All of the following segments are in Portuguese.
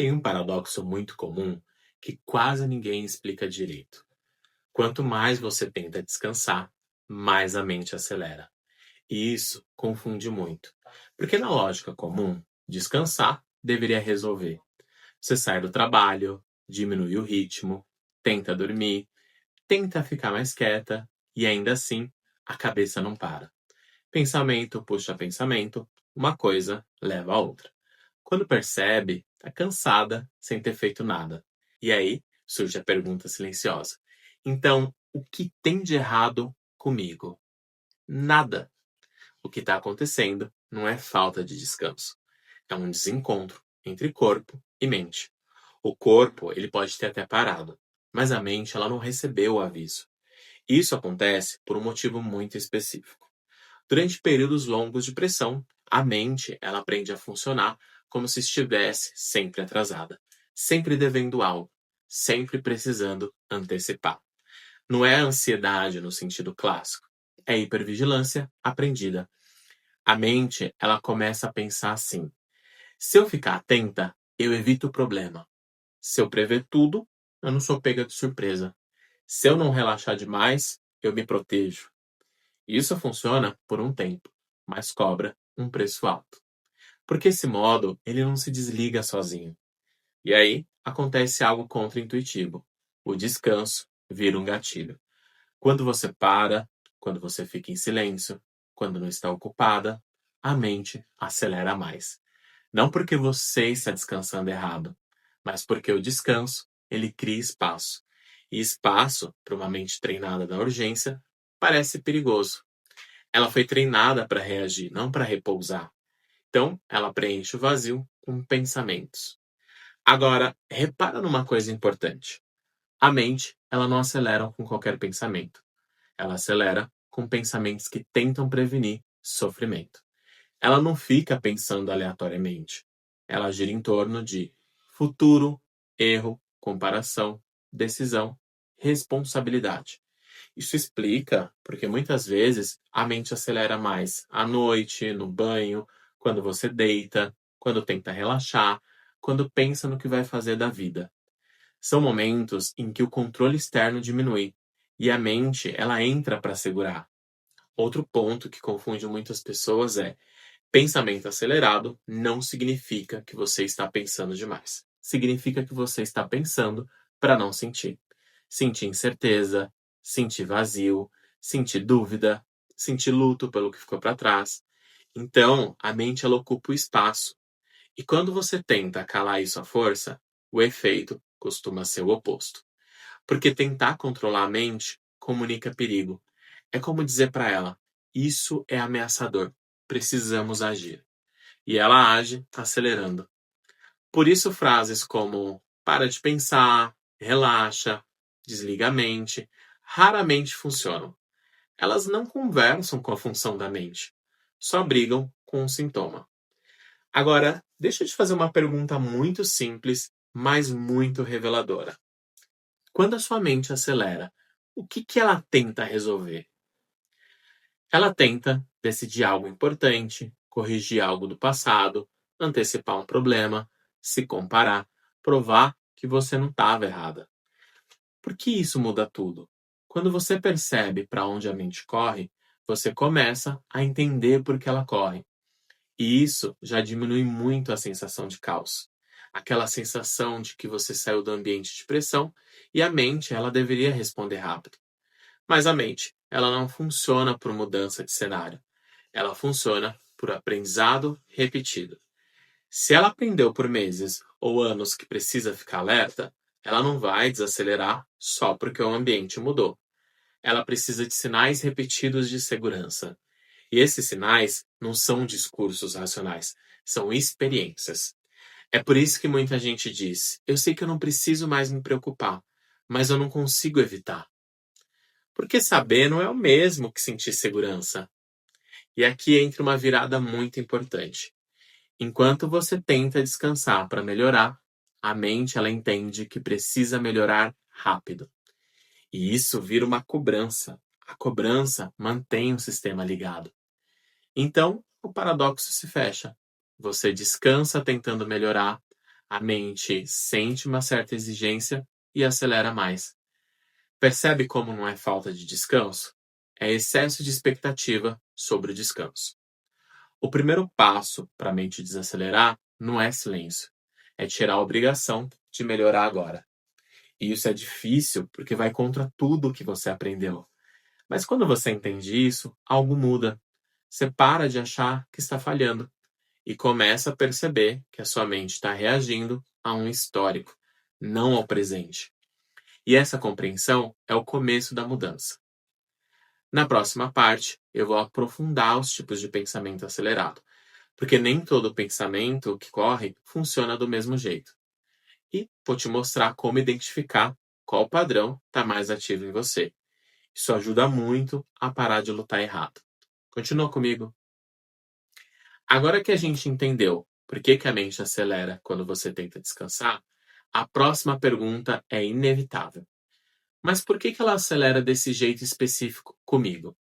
Tem um paradoxo muito comum que quase ninguém explica direito. Quanto mais você tenta descansar, mais a mente acelera. E isso confunde muito. Porque na lógica comum, descansar deveria resolver. Você sai do trabalho, diminui o ritmo, tenta dormir, tenta ficar mais quieta e ainda assim a cabeça não para. Pensamento puxa pensamento, uma coisa leva a outra. Quando percebe, está cansada sem ter feito nada. E aí surge a pergunta silenciosa. Então, o que tem de errado comigo? Nada. O que está acontecendo não é falta de descanso. É um desencontro entre corpo e mente. O corpo, ele pode ter até parado, mas a mente, ela não recebeu o aviso. Isso acontece por um motivo muito específico. Durante períodos longos de pressão, a mente, ela aprende a funcionar como se estivesse sempre atrasada, sempre devendo algo, sempre precisando antecipar. Não é ansiedade no sentido clássico, é hipervigilância aprendida. A mente, ela começa a pensar assim: se eu ficar atenta, eu evito o problema. Se eu prever tudo, eu não sou pega de surpresa. Se eu não relaxar demais, eu me protejo. Isso funciona por um tempo, mas cobra um preço alto. Porque esse modo, ele não se desliga sozinho. E aí acontece algo contraintuitivo. O descanso vira um gatilho. Quando você para, quando você fica em silêncio, quando não está ocupada, a mente acelera mais. Não porque você está descansando errado, mas porque o descanso, ele cria espaço. E espaço, para uma mente treinada da urgência, parece perigoso. Ela foi treinada para reagir, não para repousar. Então, ela preenche o vazio com pensamentos. Agora, repara numa coisa importante. A mente, ela não acelera com qualquer pensamento. Ela acelera com pensamentos que tentam prevenir sofrimento. Ela não fica pensando aleatoriamente. Ela gira em torno de futuro, erro, comparação, decisão, responsabilidade. Isso explica porque muitas vezes a mente acelera mais à noite, no banho, quando você deita, quando tenta relaxar, quando pensa no que vai fazer da vida. São momentos em que o controle externo diminui e a mente ela entra para segurar. Outro ponto que confunde muitas pessoas é: pensamento acelerado não significa que você está pensando demais. Significa que você está pensando para não sentir. Sentir incerteza, sentir vazio, sentir dúvida, sentir luto pelo que ficou para trás. Então, a mente ela ocupa o espaço. E quando você tenta calar isso à força, o efeito costuma ser o oposto. Porque tentar controlar a mente comunica perigo. É como dizer para ela: isso é ameaçador, precisamos agir. E ela age acelerando. Por isso, frases como para de pensar, relaxa, desliga a mente, raramente funcionam. Elas não conversam com a função da mente, só brigam com o sintoma. Agora, deixa eu te fazer uma pergunta muito simples, mas muito reveladora. Quando a sua mente acelera, o que ela tenta resolver? Ela tenta decidir algo importante, corrigir algo do passado, antecipar um problema, se comparar, provar que você não estava errada. Por que isso muda tudo? Quando você percebe para onde a mente corre, você começa a entender por que ela corre. E isso já diminui muito a sensação de caos. Aquela sensação de que você saiu do ambiente de pressão e a mente, ela deveria responder rápido. Mas a mente, ela não funciona por mudança de cenário. Ela funciona por aprendizado repetido. Se ela aprendeu por meses ou anos que precisa ficar alerta, ela não vai desacelerar só porque o ambiente mudou. Ela precisa de sinais repetidos de segurança. E esses sinais não são discursos racionais, são experiências. É por isso que muita gente diz: eu sei que eu não preciso mais me preocupar, mas eu não consigo evitar. Porque saber não é o mesmo que sentir segurança. E aqui entra uma virada muito importante. Enquanto você tenta descansar para melhorar, a mente ela entende que precisa melhorar rápido. E isso vira uma cobrança. A cobrança mantém o sistema ligado. Então, o paradoxo se fecha. Você descansa tentando melhorar, A mente sente uma certa exigência e acelera mais. Percebe como não é falta de descanso? É excesso de expectativa sobre o descanso. O primeiro passo para a mente desacelerar não é silêncio, é tirar a obrigação de melhorar agora. E isso é difícil porque vai contra tudo o que você aprendeu. Mas quando você entende isso, algo muda. Você para de achar que está falhando e começa a perceber que a sua mente está reagindo a um histórico, não ao presente. E essa compreensão é o começo da mudança. Na próxima parte, eu vou aprofundar os tipos de pensamento acelerado, porque nem todo pensamento que corre funciona do mesmo jeito. E vou te mostrar como identificar qual padrão está mais ativo em você. Isso ajuda muito a parar de lutar errado. Continua comigo. Agora que a gente entendeu por que a mente acelera quando você tenta descansar, a próxima pergunta é inevitável. Mas por que ela acelera desse jeito específico comigo?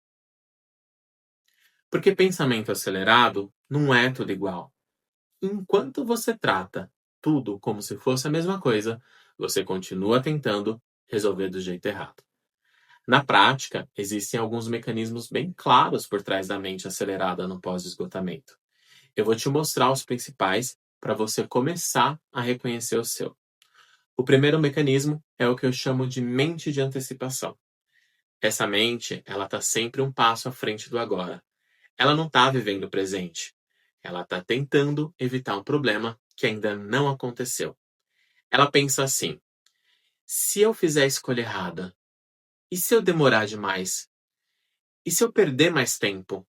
Porque pensamento acelerado não é tudo igual. Enquanto você trata tudo como se fosse a mesma coisa, você continua tentando resolver do jeito errado. Na prática, existem alguns mecanismos bem claros por trás da mente acelerada no pós-esgotamento. Eu vou te mostrar os principais para você começar a reconhecer o seu. O primeiro mecanismo é o que eu chamo de mente de antecipação. Essa mente, ela está sempre um passo à frente do agora. Ela não está vivendo o presente. Ela está tentando evitar um problema que ainda não aconteceu. Ela pensa assim: se eu fizer a escolha errada? E se eu demorar demais? E se eu perder mais tempo?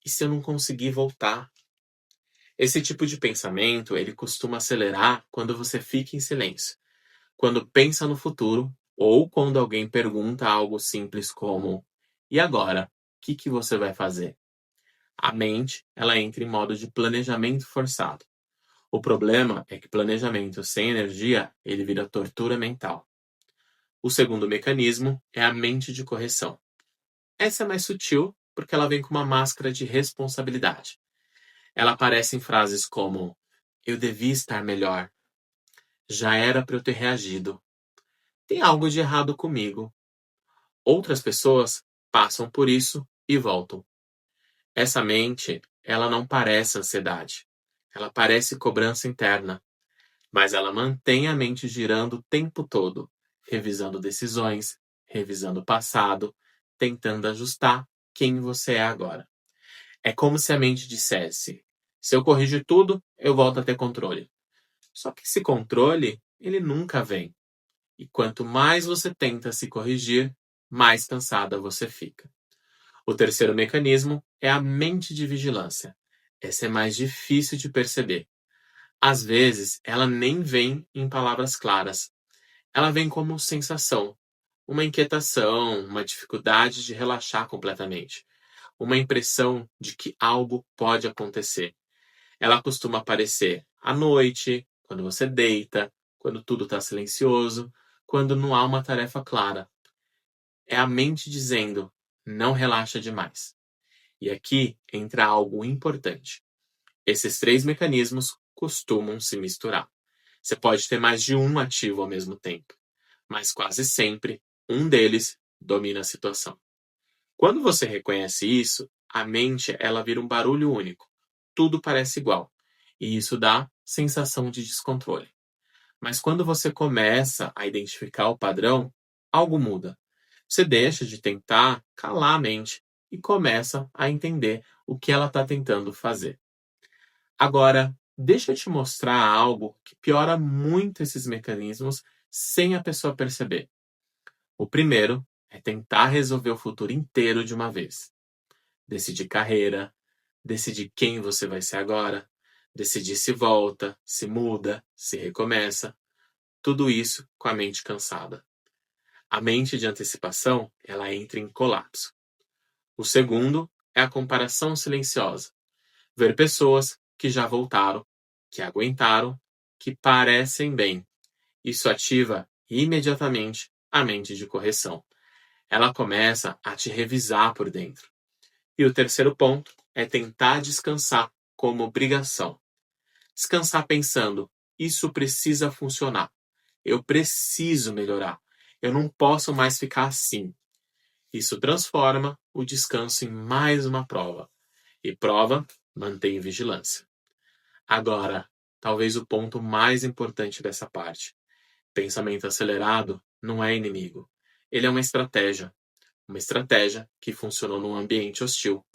E se eu não conseguir voltar? Esse tipo de pensamento, ele costuma acelerar quando você fica em silêncio, quando pensa no futuro ou quando alguém pergunta algo simples como: e agora? O que você vai fazer? A mente, ela entra em modo de planejamento forçado. O problema é que planejamento sem energia, ele vira tortura mental. O segundo mecanismo é a mente de correção. Essa é mais sutil porque ela vem com uma máscara de responsabilidade. Ela aparece em frases como: eu devia estar melhor, já era para eu ter reagido, tem algo de errado comigo. Outras pessoas passam por isso e voltam. Essa mente, ela não parece ansiedade. Ela parece cobrança interna, mas ela mantém a mente girando o tempo todo, revisando decisões, revisando o passado, tentando ajustar quem você é agora. É como se a mente dissesse: se eu corrigir tudo, eu volto a ter controle. Só que esse controle, ele nunca vem. E quanto mais você tenta se corrigir, mais cansada você fica. O terceiro mecanismo é a mente de vigilância. Essa é mais difícil de perceber. Às vezes, ela nem vem em palavras claras. Ela vem como sensação, uma inquietação, uma dificuldade de relaxar completamente, uma impressão de que algo pode acontecer. Ela costuma aparecer à noite, quando você deita, quando tudo está silencioso, quando não há uma tarefa clara. É a mente dizendo: não relaxa demais. E aqui entra algo importante. Esses três mecanismos costumam se misturar. Você pode ter mais de um ativo ao mesmo tempo, mas quase sempre um deles domina a situação. Quando você reconhece isso, a mente ela vira um barulho único. Tudo parece igual. E isso dá sensação de descontrole. Mas quando você começa a identificar o padrão, algo muda. Você deixa de tentar calar a mente e começa a entender o que ela está tentando fazer. Agora, deixa eu te mostrar algo que piora muito esses mecanismos sem a pessoa perceber. O primeiro é tentar resolver o futuro inteiro de uma vez. Decidir carreira, decidir quem você vai ser agora, decidir se volta, se muda, se recomeça. Tudo isso com a mente cansada. A mente de antecipação, ela entra em colapso. O segundo é a comparação silenciosa. Ver pessoas que já voltaram, que aguentaram, que parecem bem. Isso ativa imediatamente a mente de correção. Ela começa a te revisar por dentro. E o terceiro ponto é tentar descansar como obrigação. Descansar pensando: isso precisa funcionar. Eu preciso melhorar. Eu não posso mais ficar assim. Isso transforma o descanso em mais uma prova. E prova mantém vigilância. Agora, talvez o ponto mais importante dessa parte. Pensamento acelerado não é inimigo. Ele é uma estratégia. Uma estratégia que funcionou num ambiente hostil.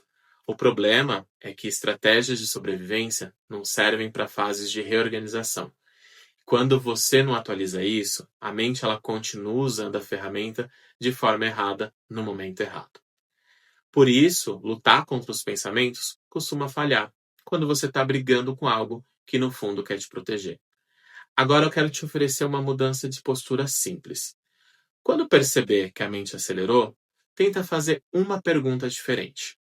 O problema é que estratégias de sobrevivência não servem para fases de reorganização. Quando você não atualiza isso, a mente ela continua usando a ferramenta de forma errada no momento errado. Por isso, lutar contra os pensamentos costuma falhar quando você está brigando com algo que no fundo quer te proteger. Agora eu quero te oferecer uma mudança de postura simples. Quando perceber que a mente acelerou, tenta fazer uma pergunta diferente.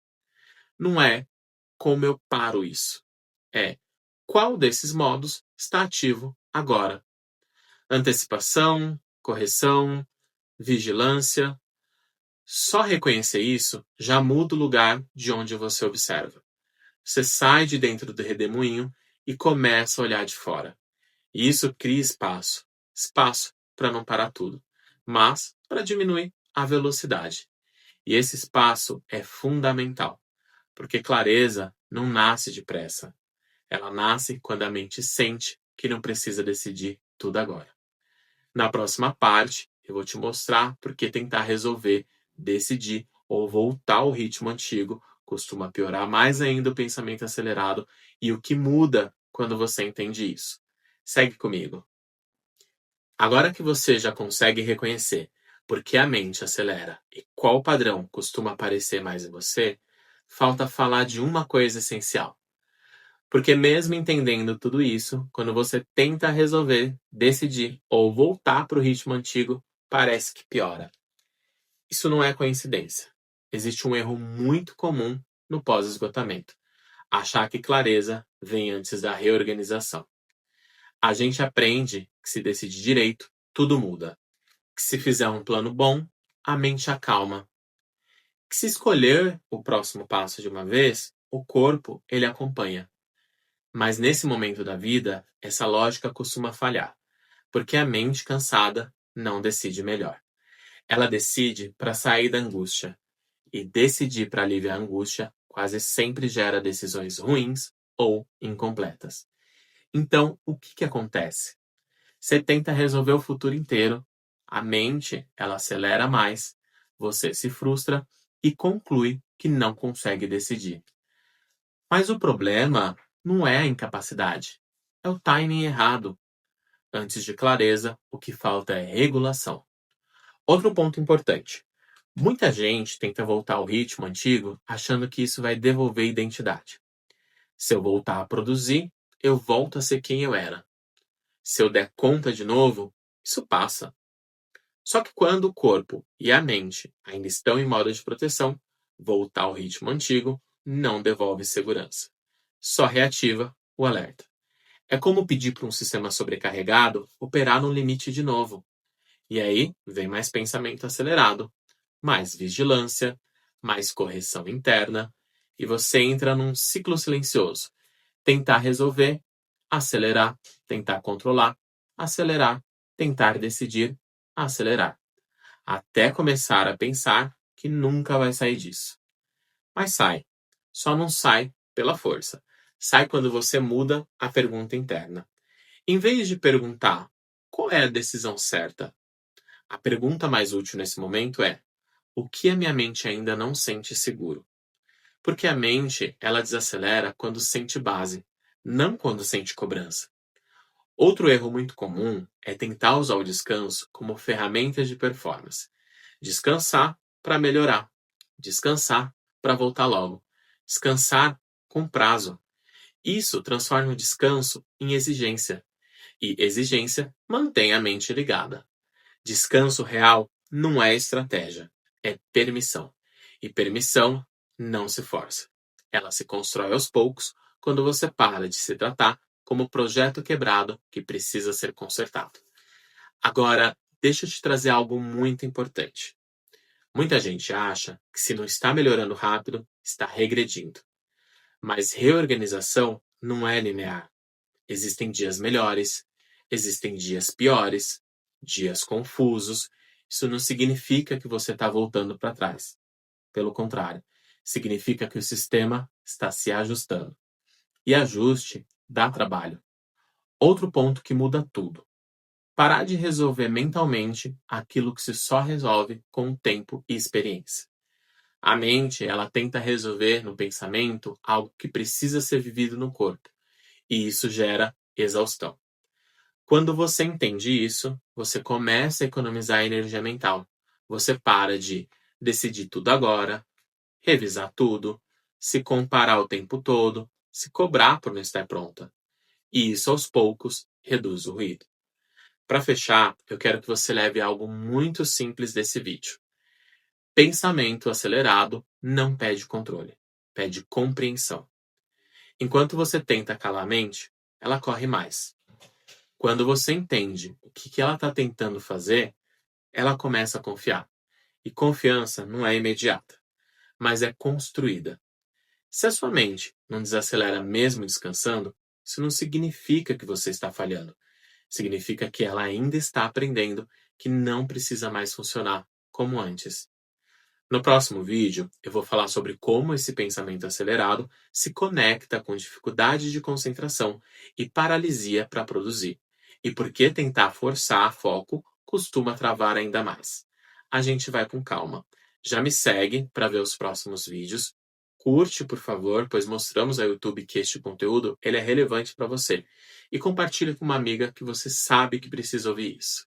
Não é como eu paro isso. É qual desses modos está ativo agora? Antecipação, correção, vigilância. Só reconhecer isso já muda o lugar de onde você observa. Você sai de dentro do redemoinho e começa a olhar de fora. E isso cria espaço. Espaço para não parar tudo, mas para diminuir a velocidade. E esse espaço é fundamental, porque clareza não nasce depressa. Ela nasce quando a mente sente que não precisa decidir tudo agora. Na próxima parte, eu vou te mostrar porque tentar resolver, decidir ou voltar ao ritmo antigo costuma piorar mais ainda o pensamento acelerado e o que muda quando você entende isso. Segue comigo. Agora que você já consegue reconhecer por que a mente acelera e qual padrão costuma aparecer mais em você, falta falar de uma coisa essencial. Porque mesmo entendendo tudo isso, quando você tenta resolver, decidir ou voltar para o ritmo antigo, parece que piora. Isso não é coincidência. Existe um erro muito comum no pós-esgotamento: achar que clareza vem antes da reorganização. A gente aprende que se decidir direito, tudo muda. Que se fizer um plano bom, a mente acalma. Que se escolher o próximo passo de uma vez, o corpo ele acompanha. Mas nesse momento da vida, essa lógica costuma falhar, porque a mente cansada não decide melhor. Ela decide para sair da angústia, e decidir para aliviar a angústia quase sempre gera decisões ruins ou incompletas. Então, o que acontece? Você tenta resolver o futuro inteiro, a mente ela acelera mais, você se frustra e conclui que não consegue decidir. Mas o problema não é a incapacidade, é o timing errado. Antes de clareza, o que falta é regulação. Outro ponto importante: muita gente tenta voltar ao ritmo antigo achando que isso vai devolver identidade. Se eu voltar a produzir, eu volto a ser quem eu era. Se eu der conta de novo, isso passa. Só que quando o corpo e a mente ainda estão em modo de proteção, voltar ao ritmo antigo não devolve segurança. Só reativa o alerta. É como pedir para um sistema sobrecarregado operar no limite de novo. E aí vem mais pensamento acelerado, mais vigilância, mais correção interna, e você entra num ciclo silencioso. Tentar resolver, acelerar, tentar controlar, acelerar, tentar decidir, acelerar. Até começar a pensar que nunca vai sair disso. Mas sai. Só não sai pela força. Sai quando você muda a pergunta interna. Em vez de perguntar qual é a decisão certa, a pergunta mais útil nesse momento é: o que a minha mente ainda não sente seguro? Porque a mente, ela desacelera quando sente base, não quando sente cobrança. Outro erro muito comum é tentar usar o descanso como ferramenta de performance. Descansar para melhorar. Descansar para voltar logo. Descansar com prazo. Isso transforma o descanso em exigência. E exigência mantém a mente ligada. Descanso real não é estratégia, é permissão. E permissão não se força. Ela se constrói aos poucos quando você para de se tratar como projeto quebrado que precisa ser consertado. Agora, deixa eu te trazer algo muito importante. Muita gente acha que se não está melhorando rápido, está regredindo. Mas reorganização não é linear. Existem dias melhores Existem dias piores, dias confusos. Isso não significa que você está voltando para trás. Pelo contrário, significa que o sistema está se ajustando. E ajuste dá trabalho. Outro ponto que muda tudo. Parar de resolver mentalmente aquilo que se só resolve com tempo e experiência. A mente, ela tenta resolver no pensamento algo que precisa ser vivido no corpo, e isso gera exaustão. Quando você entende isso, você começa a economizar energia mental. Você para de decidir tudo agora, revisar tudo, se comparar o tempo todo, se cobrar por não estar pronta. E isso, aos poucos, reduz o ruído. Para fechar, eu quero que você leve algo muito simples desse vídeo. Pensamento acelerado não pede controle, pede compreensão. Enquanto você tenta calar a mente, ela corre mais. Quando você entende o que ela está tentando fazer, ela começa a confiar. E confiança não é imediata, mas é construída. Se a sua mente não desacelera mesmo descansando, isso não significa que você está falhando. Significa que ela ainda está aprendendo que não precisa mais funcionar como antes. No próximo vídeo, eu vou falar sobre como esse pensamento acelerado se conecta com dificuldade de concentração e paralisia para produzir, e por que tentar forçar foco costuma travar ainda mais. A gente vai com calma. Já me segue para ver os próximos vídeos. Curte, por favor, pois mostramos ao YouTube que este conteúdo ele é relevante para você. E compartilhe com uma amiga que você sabe que precisa ouvir isso.